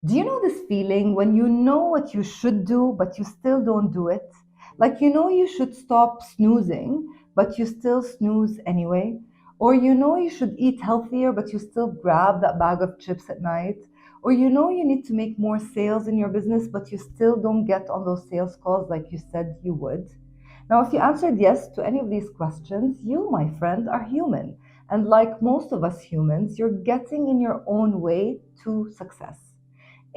Do you know this feeling when you know what you should do, but you still don't do it? Like you know you should stop snoozing, but you still snooze anyway? Or you know you should eat healthier, but you still grab that bag of chips at night? Or you know you need to make more sales in your business, but you still don't get on those sales calls like you said you would? Now, if you answered yes to any of these questions, you, my friend, are human. And like most of us humans, you're getting in your own way to success.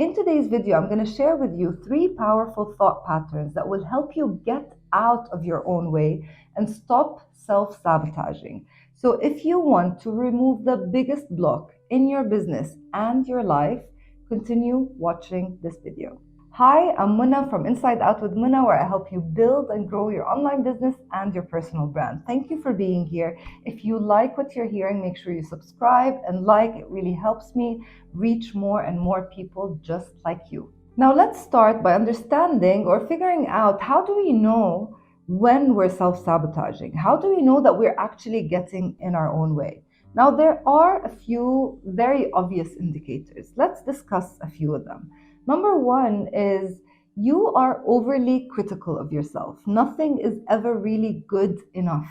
In today's video, I'm going to share with you three powerful thought patterns that will help you get out of your own way and stop self sabotaging. So, if you want to remove the biggest block in your business and your life, continue watching this video. Hi, I'm Muna from Inside Out with Muna, where I help you build and grow your online business and your personal brand. Thank you for being here. If you like what you're hearing, make sure you subscribe and like. It really helps me reach more and more people just like you. Now, let's start by understanding or figuring out, how do we know when we're self sabotaging? How do we know that we're actually getting in our own way? Now, there are a few very obvious indicators. Let's discuss a few of them. Number one is you are overly critical of yourself. Nothing is ever really good enough.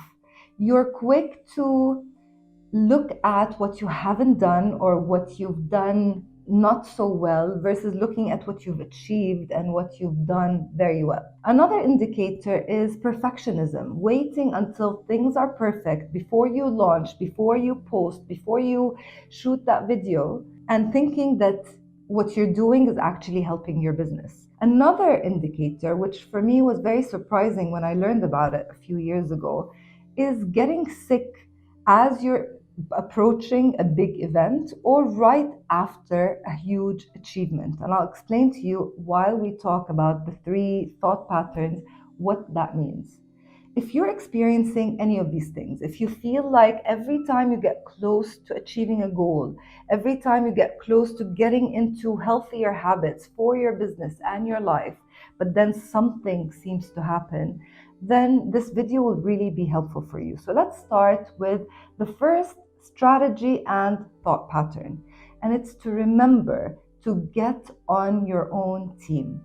You're quick to look at what you haven't done or what you've done not so well versus looking at what you've achieved and what you've done very well. Another indicator is perfectionism, waiting until things are perfect before you launch, before you post, before you shoot that video, and thinking that what you're doing is actually helping your business. Another indicator, which for me was very surprising when I learned about it a few years ago, is getting sick as you're approaching a big event or right after a huge achievement. And I'll explain to you while we talk about the three thought patterns what that means. If you're experiencing any of these things, if you feel like every time you get close to achieving a goal, every time you get close to getting into healthier habits for your business and your life, but then something seems to happen, then this video will really be helpful for you. So let's start with the first strategy and thought pattern, and it's to remember to get on your own team.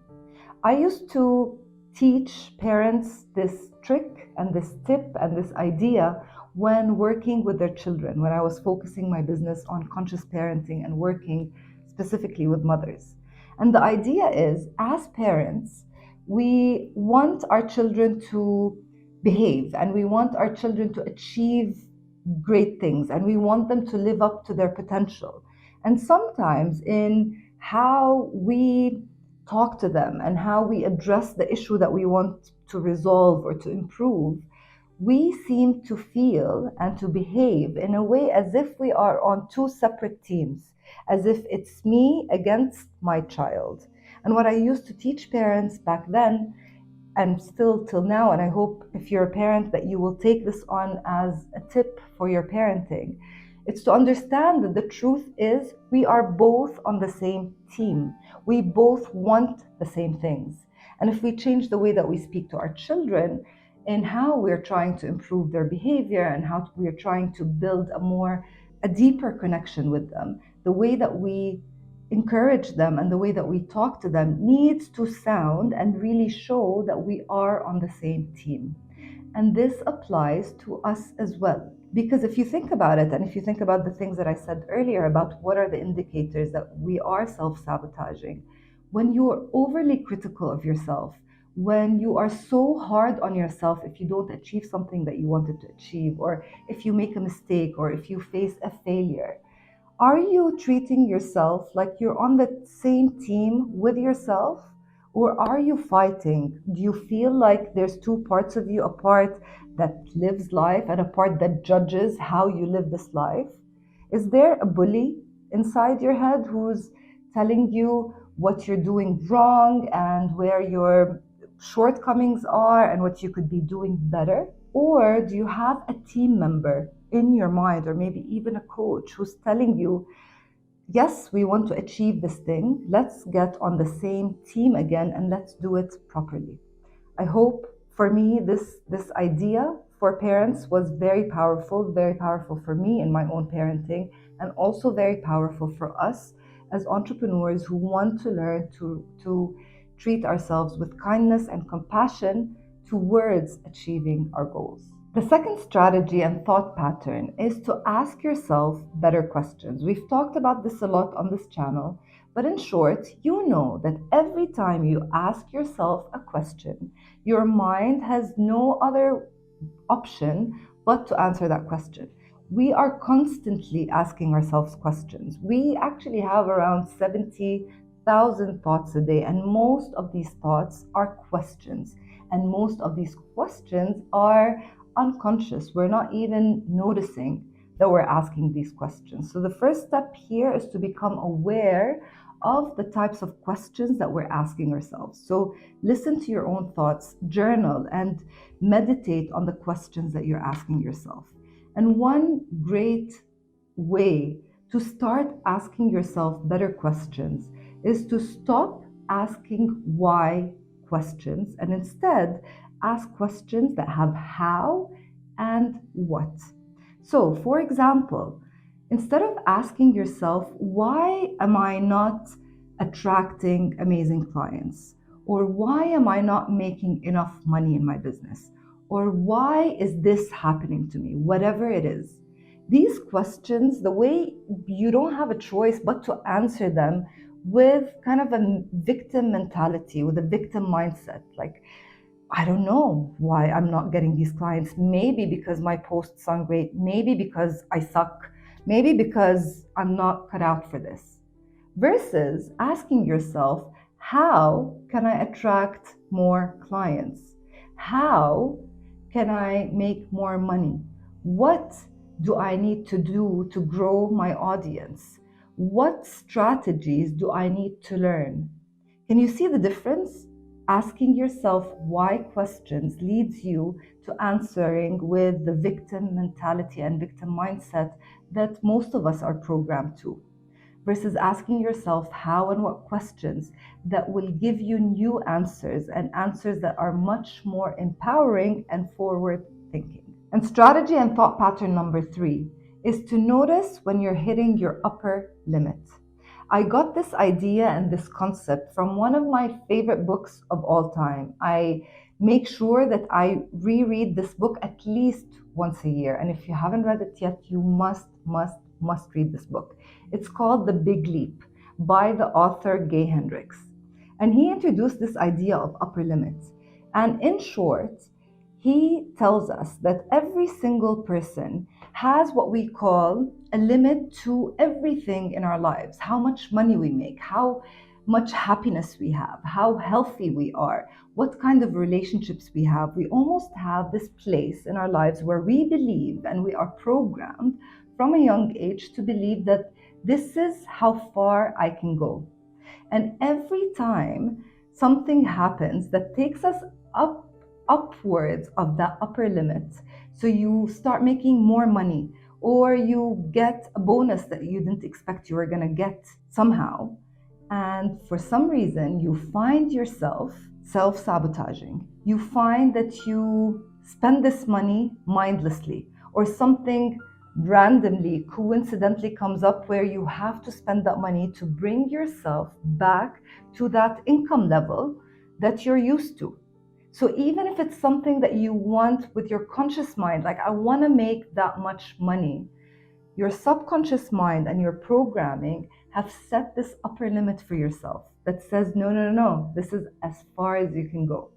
I used to teach parents this trick and this tip and this idea when working with their children, when I was focusing my business on conscious parenting and working specifically with mothers. And the idea is, as parents, we want our children to behave and we want our children to achieve great things and we want them to live up to their potential. And sometimes, in how we talk to them and how we address the issue that we want to resolve or to improve, we seem to feel and to behave in a way as if we are on two separate teams, as if it's me against my child. And what I used to teach parents back then, and still till now, and I hope if you're a parent that you will take this on as a tip for your parenting, it's to understand that the truth is we are both on the same team. We both want the same things. And if we change the way that we speak to our children in how we're trying to improve their behavior and how we're trying to build a deeper connection with them, the way that we encourage them and the way that we talk to them needs to sound and really show that we are on the same team. And this applies to us as well. Because if you think about it, and if you think about the things that I said earlier about what are the indicators that we are self sabotaging, when you are overly critical of yourself, when you are so hard on yourself if you don't achieve something that you wanted to achieve, or if you make a mistake, or if you face a failure, are you treating yourself like you're on the same team with yourself? Or are you fighting? Do you feel like there's two parts of you, a part that lives life and a part that judges how you live this life? Is there a bully inside your head who's telling you what you're doing wrong and where your shortcomings are and what you could be doing better? Or do you have a team member in your mind, or maybe even a coach, who's telling you, yes, we want to achieve this thing. Let's get on the same team again and let's do it properly. I hope for me this idea for parents was very powerful for me in my own parenting, and also very powerful for us as entrepreneurs who want to learn to treat ourselves with kindness and compassion towards achieving our goals. The second strategy and thought pattern is to ask yourself better questions. We've talked about this a lot on this channel, but in short, you know that every time you ask yourself a question, your mind has no other option but to answer that question. We are constantly asking ourselves questions. We actually have around 70,000 thoughts a day, and most of these thoughts are questions. And most of these questions are unconscious. We're not even noticing that we're asking these questions. So, the first step here is to become aware of the types of questions that we're asking ourselves. So, listen to your own thoughts, journal, and meditate on the questions that you're asking yourself. And one great way to start asking yourself better questions is to stop asking why questions and instead ask questions that have how and what. So, for example, instead of asking yourself, why am I not attracting amazing clients? Or why am I not making enough money in my business? Or why is this happening to me? Whatever it is. These questions, the way you don't have a choice but to answer them with kind of a victim mentality, with a victim mindset. Like, I don't know why I'm not getting these clients. Maybe because my posts sound great. Maybe because I suck. Maybe because I'm not cut out for this. Versus asking yourself, how can I attract more clients? How can I make more money? What do I need to do to grow my audience? What strategies do I need to learn? Can you see the difference? Asking yourself why questions leads you to answering with the victim mentality and victim mindset that most of us are programmed to, versus asking yourself how and what questions that will give you new answers and answers that are much more empowering and forward thinking. And strategy and thought pattern number 3 is to notice when you're hitting your upper limit. I got this idea and this concept from one of my favorite books of all time. I make sure that I reread this book at least once a year. And if you haven't read it yet, you must read this book. It's called The Big Leap by the author Gay Hendricks. And he introduced this idea of upper limits. And in short, he tells us that every single person has what we call a limit to everything in our lives: how much money we make, how much happiness we have, how healthy we are, what kind of relationships we have. We almost have this place in our lives where we believe, and we are programmed from a young age to believe that this is how far I can go. And every time something happens that takes us upwards of that upper limit, so you start making more money, or you get a bonus that you didn't expect you were going to get somehow, and for some reason you find yourself self-sabotaging. You find that you spend this money mindlessly, or something randomly, coincidentally comes up where you have to spend that money to bring yourself back to that income level that you're used to. So even if it's something that you want with your conscious mind, like I want to make that much money, your subconscious mind and your programming have set this upper limit for yourself that says, no, no, no, no, this is as far as you can go.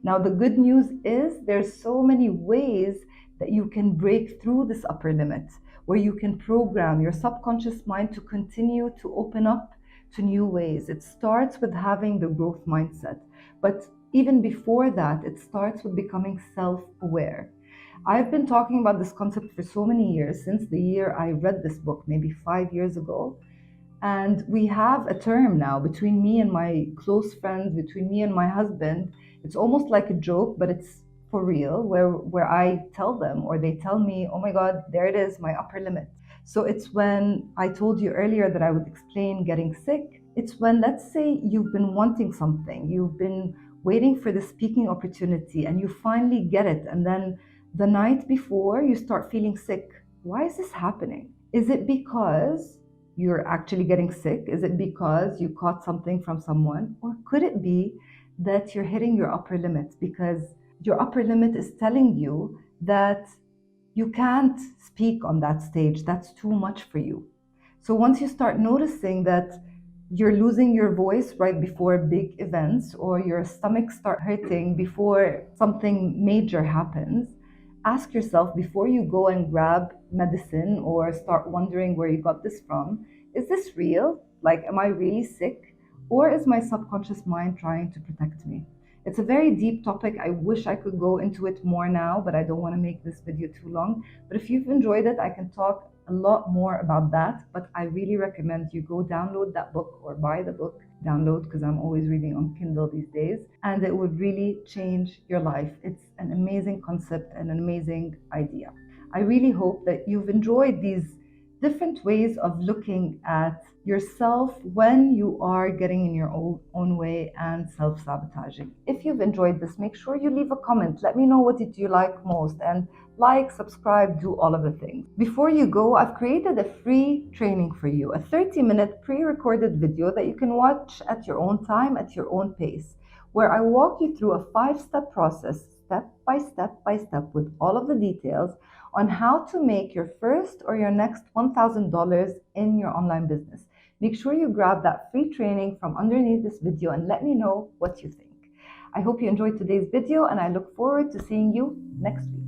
Now, the good news is there's so many ways that you can break through this upper limit, where you can program your subconscious mind to continue to open up to new ways. It starts with having the growth mindset, but even before that, it starts with becoming self-aware. I've been talking about this concept for so many years, since the year I read this book, maybe 5 years ago. And we have a term now between me and my close friends, between me and my husband. It's almost like a joke, but it's for real, where I tell them, or they tell me, oh my God, there it is, my upper limit. So it's when I told you earlier that I would explain getting sick. It's when, let's say, you've been wanting something, you've been waiting for the speaking opportunity, and you finally get it. And then the night before, you start feeling sick. Why is this happening? Is it because you're actually getting sick? Is it because you caught something from someone? Or could it be that you're hitting your upper limit because your upper limit is telling you that you can't speak on that stage? That's too much for you. So once you start noticing that you're losing your voice right before big events, or your stomach start hurting before something major happens, ask yourself before you go and grab medicine or start wondering where you got this from, is this real? Like, am I really sick? Or is my subconscious mind trying to protect me? It's a very deep topic. I wish I could go into it more now, but I don't want to make this video too long. But if you've enjoyed it, I can talk a lot more about that. But I really recommend you go download that book or buy the book. Download, because I'm always reading on Kindle these days, and it would really change your life. It's an amazing concept and an amazing idea. I really hope that you've enjoyed these different ways of looking at yourself when you are getting in your own way and self-sabotaging. If you've enjoyed this, make sure you leave a comment. Let me know what did you like most, and like, subscribe, do all of the things. Before you go, I've created a free training for you, a 30-minute pre-recorded video that you can watch at your own time, at your own pace, where I walk you through a 5-step process, step by step by step, with all of the details on how to make your first or your next $1,000 in your online business. Make sure you grab that free training from underneath this video and let me know what you think. I hope you enjoyed today's video, and I look forward to seeing you next week.